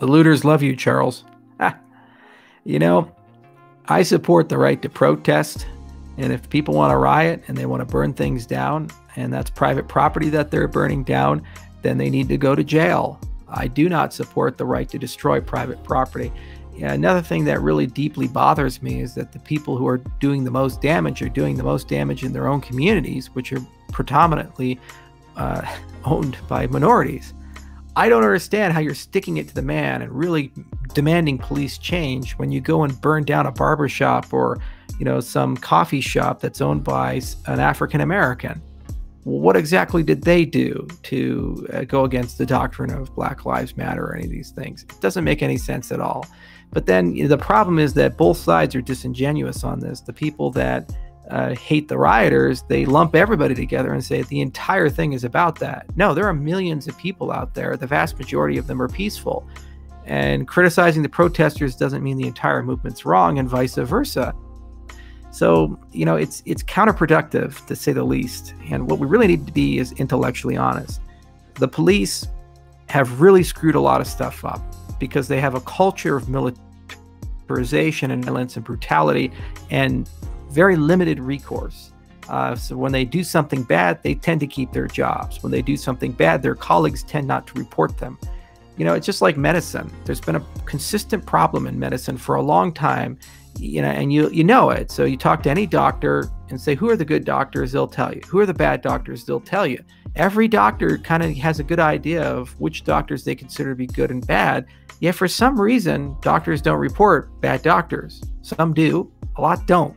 The looters love you, Charles. Ah, you know, I support the right to protest. And if people want to riot and they want to burn things down, and that's private property that they're burning down, then they need to go to jail. I do not support the right to destroy private property. Yeah, another thing that really deeply bothers me is that the people who are doing the most damage are doing the most damage in their own communities, which are predominantly owned by minorities. I don't understand how you're sticking it to the man and really demanding police change when you go and burn down a barber shop or, some coffee shop that's owned by an African American. What exactly did they do to go against the doctrine of Black Lives Matter or any of these things? It doesn't make any sense at all. But then the problem is that both sides are disingenuous on this. The people that hate the rioters, they lump everybody together and say the entire thing is about that. No, there are millions of people out there. The vast majority of them are peaceful. And criticizing the protesters doesn't mean the entire movement's wrong, and vice versa. So, it's counterproductive, to say the least. And what we really need to be is intellectually honest. The police have really screwed a lot of stuff up because they have a culture of militarization and violence and brutality and very limited recourse. So when they do something bad, they tend to keep their jobs. When they do something bad, their colleagues tend not to report them. It's just like medicine. There's been a consistent problem in medicine for a long time, and you know it. So you talk to any doctor and say, who are the good doctors? They'll tell you. Who are the bad doctors? They'll tell you. Every doctor kind of has a good idea of which doctors they consider to be good and bad. Yet for some reason, doctors don't report bad doctors. Some do, a lot don't,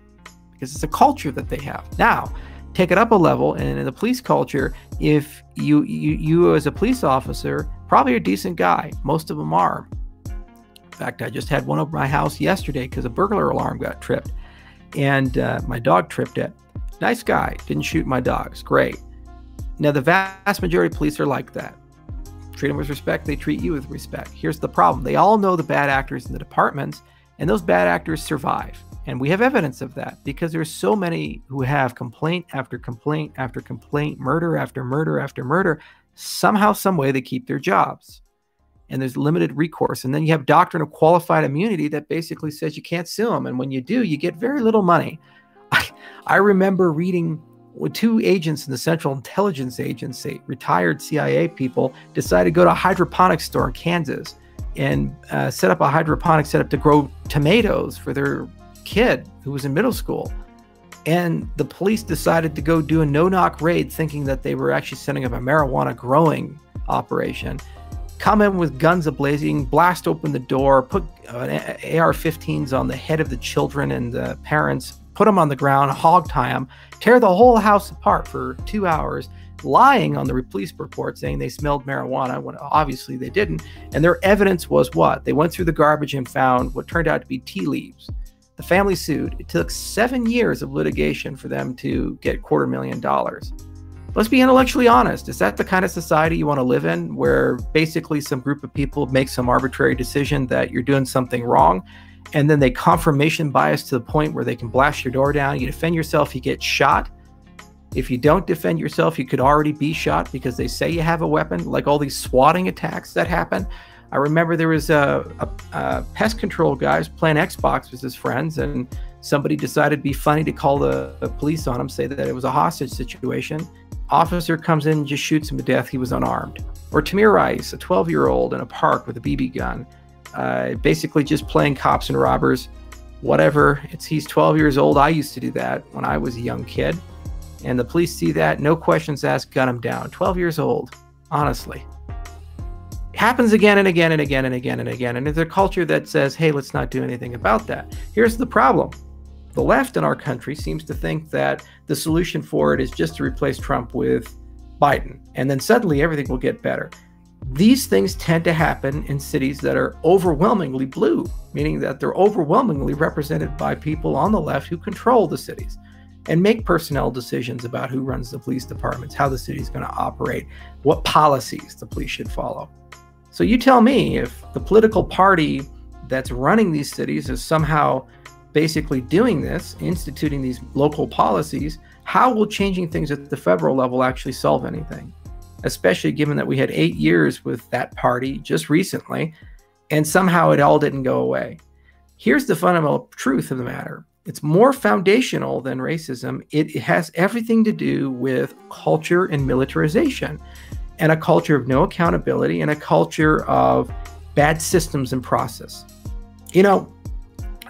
because it's a culture that they have. Now, take it up a level, and in the police culture, if you as a police officer, probably a decent guy. Most of them are. In fact, I just had one over my house yesterday because a burglar alarm got tripped, and my dog tripped it. Nice guy, didn't shoot my dogs, great. Now, the vast majority of police are like that. Treat them with respect, they treat you with respect. Here's the problem. They all know the bad actors in the departments, and those bad actors survive. And we have evidence of that because there's so many who have complaint after complaint after complaint, murder after murder after murder. Somehow, some way, they keep their jobs. And there's limited recourse. And then you have doctrine of qualified immunity that basically says you can't sue them. And when you do, you get very little money. I remember reading with two agents in the Central Intelligence Agency, retired CIA people, decided to go to a hydroponics store in Kansas and set up a hydroponic setup to grow tomatoes for their kid who was in middle school. And the police decided to go do a no-knock raid thinking that they were actually setting up a marijuana growing operation. Come in with guns ablazing, blast open the door, put AR-15s on the head of the children and the parents, put them on the ground, hog tie them, tear the whole house apart for 2 hours, lying on the police report saying they smelled marijuana when obviously they didn't. And their evidence was what? They went through the garbage and found what turned out to be tea leaves. The family sued. It took 7 years of litigation for them to get $250,000. Let's be intellectually honest. Is that the kind of society you want to live in, where basically some group of people make some arbitrary decision that you're doing something wrong, and then they confirmation bias to the point where they can blast your door down? You defend yourself, you get shot. If you don't defend yourself, you could already be shot because they say you have a weapon, like all these swatting attacks that happen. I remember there was a pest control guy who was playing Xbox with his friends, and somebody decided to be funny to call the police on him, say that it was a hostage situation. Officer comes in and just shoots him to death. He was unarmed. Or Tamir Rice, a 12-year-old in a park with a BB gun, basically just playing cops and robbers, whatever. He's 12 years old. I used to do that when I was a young kid. And the police see that, no questions asked, gun him down. 12 years old, honestly. It happens again and again and again and again and again. And there's a culture that says, hey, let's not do anything about that. Here's the problem. The left in our country seems to think that the solution for it is just to replace Trump with Biden, and then suddenly everything will get better. These things tend to happen in cities that are overwhelmingly blue, meaning that they're overwhelmingly represented by people on the left who control the cities and make personnel decisions about who runs the police departments, how the city is going to operate, what policies the police should follow. So you tell me, if the political party that's running these cities is somehow basically doing this, instituting these local policies, how will changing things at the federal level actually solve anything? especially given that we had 8 years with that party just recently, and somehow it all didn't go away. Here's the fundamental truth of the matter. It's more foundational than racism. It has everything to do with culture and militarization, and a culture of no accountability, and a culture of bad systems and process. You know,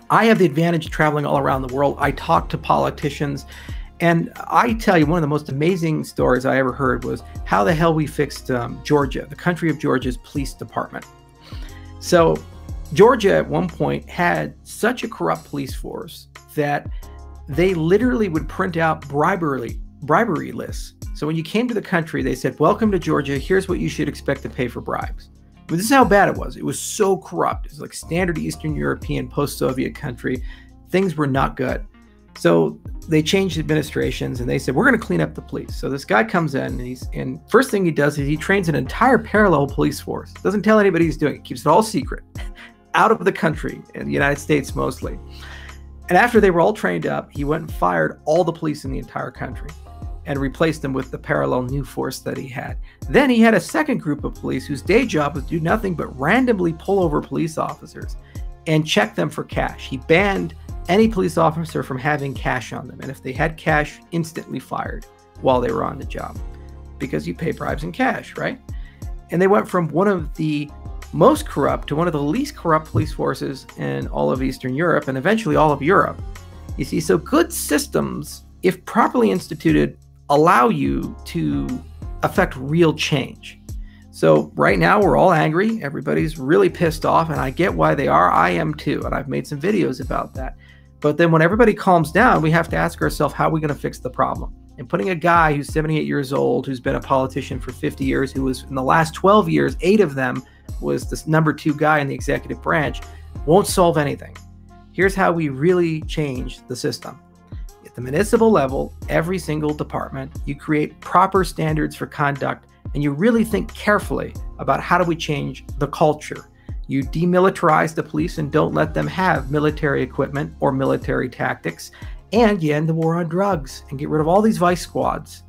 I have the advantage of traveling all around the world. I talk to politicians, and I tell you, one of the most amazing stories I ever heard was how the hell we fixed Georgia, the country of Georgia's police department. So Georgia at one point had such a corrupt police force that they literally would print out bribery lists. So when you came to the country, they said, welcome to Georgia, here's what you should expect to pay for bribes. But this is how bad it was. It was so corrupt. It was like standard Eastern European post-Soviet country. Things were not good. So they changed administrations and they said, we're going to clean up the police. So this guy comes in and first thing he does is he trains an entire parallel police force. Doesn't tell anybody he's doing it. Keeps it all secret, out of the country, in the United States mostly. And after they were all trained up, he went and fired all the police in the entire country and replaced them with the parallel new force that he had. Then he had a second group of police whose day job was to do nothing but randomly pull over police officers and check them for cash. He banned any police officer from having cash on them. And if they had cash, instantly fired while they were on the job, because you pay bribes in cash, right? And they went from one of the most corrupt to one of the least corrupt police forces in all of Eastern Europe, and eventually all of Europe. You see, so good systems, if properly instituted, allow you to affect real change. So right now we're all angry. Everybody's really pissed off, and I get why they are. I am too, and I've made some videos about that. But then when everybody calms down, we have to ask ourselves, how are we going to fix the problem? And putting a guy who's 78 years old, who's been a politician for 50 years, who was in the last 12 years, 8 of them was this number 2 guy in the executive branch, won't solve anything. Here's how we really change the system. At the municipal level, every single department, you create proper standards for conduct, and you really think carefully about how do we change the culture. You demilitarize the police and don't let them have military equipment or military tactics, and you end the war on drugs and get rid of all these vice squads.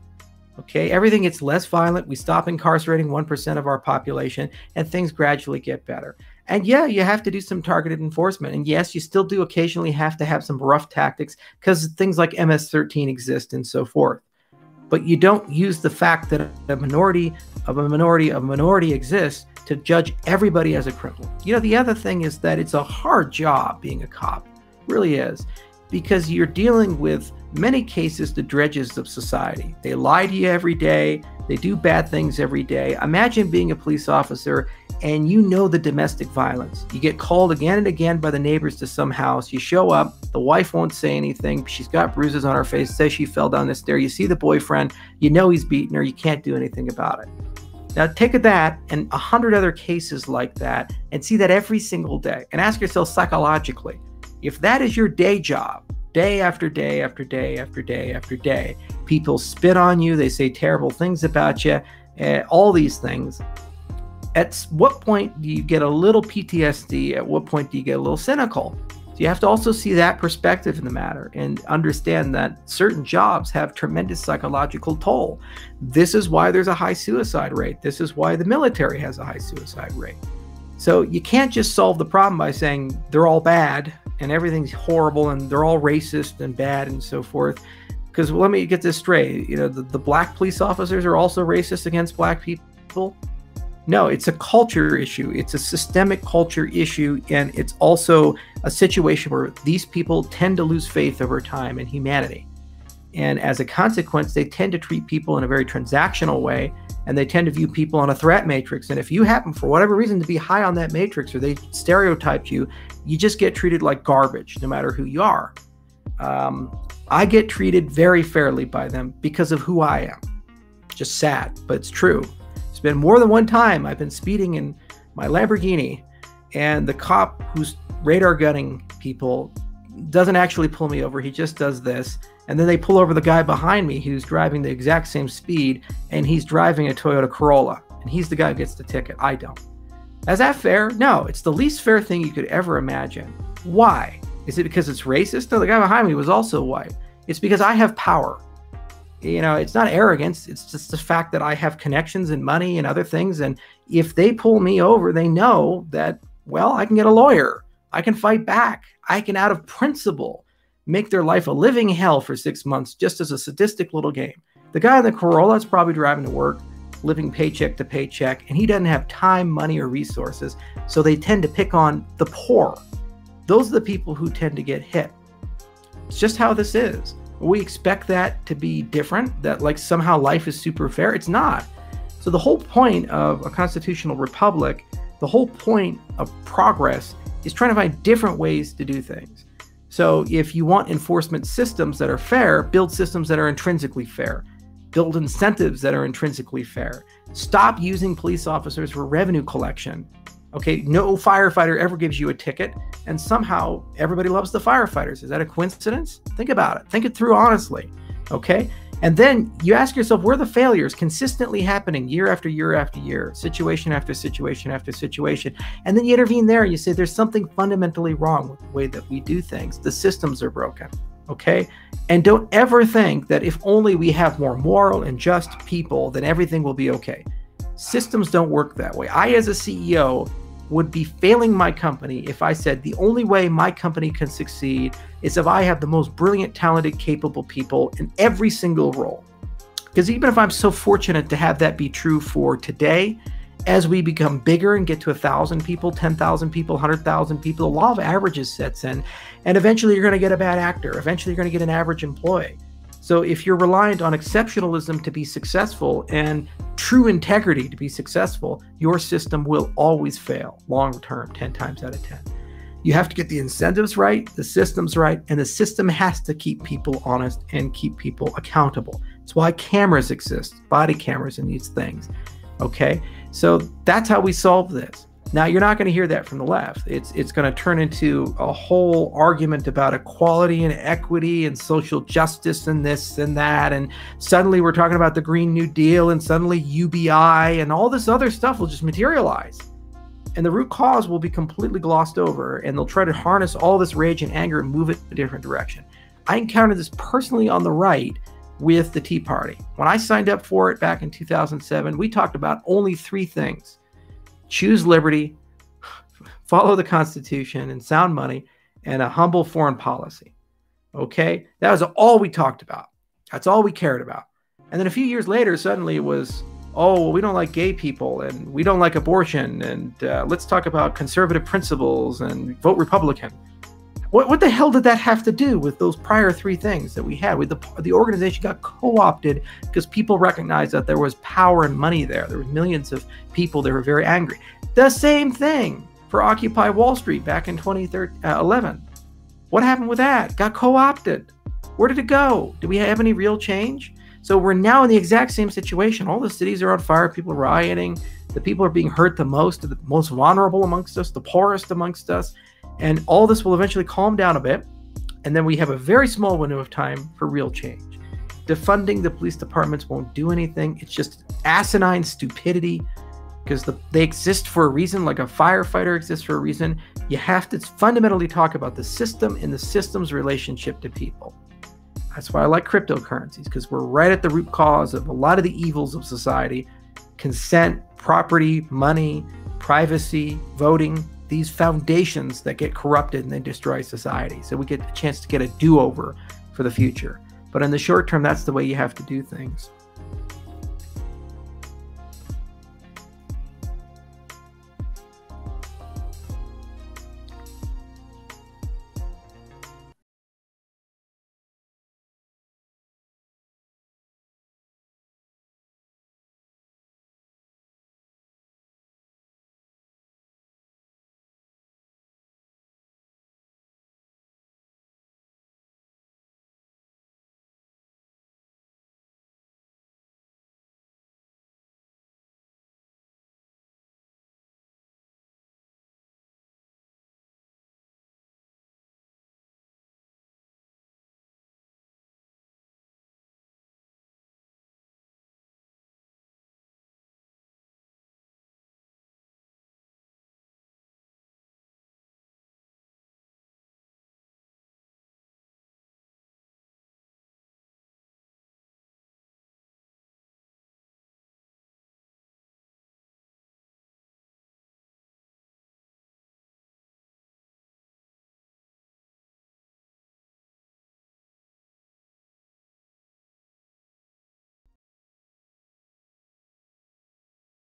Okay, everything gets less violent. We stop incarcerating 1% of our population, and things gradually get better. And yeah, you have to do some targeted enforcement. And yes, you still do occasionally have to have some rough tactics because things like MS-13 exist and so forth. But you don't use the fact that a minority exists to judge everybody as a criminal. You know, the other thing is that it's a hard job being a cop. It really is. Because you're dealing with many cases the dredges of society. They lie to you every day. They do bad things every day. Imagine being a police officer and you know the domestic violence. You get called again and again by the neighbors to some house. You show up. The wife won't say anything. She's got bruises on her face, says she fell down the stair. You see the boyfriend. You know he's beaten her. You can't do anything about it. Now take that and 100 other cases like that and see that every single day and ask yourself psychologically, if that is your day job, day after day after day after day after day, people spit on you, they say terrible things about you, all these things. At what point do you get a little PTSD? At what point do you get a little cynical? So you have to also see that perspective in the matter and understand that certain jobs have tremendous psychological toll. This is why there's a high suicide rate. This is why the military has a high suicide rate. So you can't just solve the problem by saying they're all bad and everything's horrible and they're all racist and bad and so forth. Because let me get this straight. You know, the black police officers are also racist against black people. No, it's a culture issue. It's a systemic culture issue. And it's also a situation where these people tend to lose faith over time in humanity. And as a consequence, they tend to treat people in a very transactional way. And they tend to view people on a threat matrix. And if you happen, for whatever reason, to be high on that matrix, or they stereotyped you, you just get treated like garbage, no matter who you are. I get treated very fairly by them because of who I am. Just sad, but it's true. It's been more than one time I've been speeding in my Lamborghini, and the cop who's radar gunning people doesn't actually pull me over. He just does this. And then they pull over the guy behind me who's driving the exact same speed, and he's driving a Toyota Corolla. And he's the guy who gets the ticket. I don't. Is that fair? No, it's the least fair thing you could ever imagine. Why? Is it because it's racist? No, the guy behind me was also white. It's because I have power. it's not arrogance. It's just the fact that I have connections and money and other things. And if they pull me over, they know that, well, I can get a lawyer. I can fight back. I can, out of principle, make their life a living hell for 6 months just as a sadistic little game. The guy in the Corolla is probably driving to work, living paycheck to paycheck, and he doesn't have time, money, or resources. So they tend to pick on the poor. Those are the people who tend to get hit. It's just how this is. We expect that to be different, that like somehow life is super fair. It's not. So the whole point of a constitutional republic, the whole point of progress is trying to find different ways to do things. So if you want enforcement systems that are fair, build systems that are intrinsically fair. Build incentives that are intrinsically fair. Stop using police officers for revenue collection. Okay, no firefighter ever gives you a ticket, and somehow everybody loves the firefighters. Is that a coincidence? Think about it. Think it through honestly. Okay, and then you ask yourself, where are the failures consistently happening year after year after year, situation after situation after situation, and then you intervene there and you say there's something fundamentally wrong with the way that we do things. The systems are broken. Okay, and don't ever think that if only we have more moral and just people, then everything will be okay. Systems don't work that way. I, as a CEO, would be failing my company if I said the only way my company can succeed is if I have the most brilliant, talented, capable people in every single role. Because even if I'm so fortunate to have that be true for today, as we become bigger and get to 1,000 people, 10,000 people, 100,000 people, the law of averages sets in, and eventually you're going to get a bad actor. Eventually you're going to get an average employee. So if you're reliant on exceptionalism to be successful and true integrity to be successful, your system will always fail long term, 10 times out of 10. You have to get the incentives right, the systems right, and the system has to keep people honest and keep people accountable. That's why cameras exist, body cameras and these things. Okay, so that's how we solve this. Now, you're not going to hear that from the left. It's going to turn into a whole argument about equality and equity and social justice and this and that. And suddenly we're talking about the Green New Deal, and suddenly UBI and all this other stuff will just materialize. And the root cause will be completely glossed over, and they'll try to harness all this rage and anger and move it in a different direction. I encountered this personally on the right with the Tea Party. When I signed up for it back in 2007, we talked about only 3 things. Choose liberty, follow the Constitution, and sound money, and a humble foreign policy. Okay? That was all we talked about. That's all we cared about. And then a few years later, suddenly it was, oh, well, we don't like gay people, and we don't like abortion, and let's talk about conservative principles and vote Republican. What the hell did that have to do with those prior 3 things that we had? The organization got co-opted because people recognized that there was power and money there. There were millions of people that were very angry. The same thing for Occupy Wall Street back in 2011. What happened with that? Got co-opted. Where did it go? Do we have any real change? So we're now in the exact same situation. All the cities are on fire. People are rioting. The people are being hurt the most vulnerable amongst us, the poorest amongst us. And all this will eventually calm down a bit. And then we have a very small window of time for real change. Defunding the police departments won't do anything. It's just asinine stupidity, because they exist for a reason, like a firefighter exists for a reason. You have to fundamentally talk about the system and the system's relationship to people. That's why I like cryptocurrencies, because we're right at the root cause of a lot of the evils of society. Consent, property, money, privacy, voting, these foundations that get corrupted and they destroy society. So we get a chance to get a do-over for the future. But in the short term, that's the way you have to do things.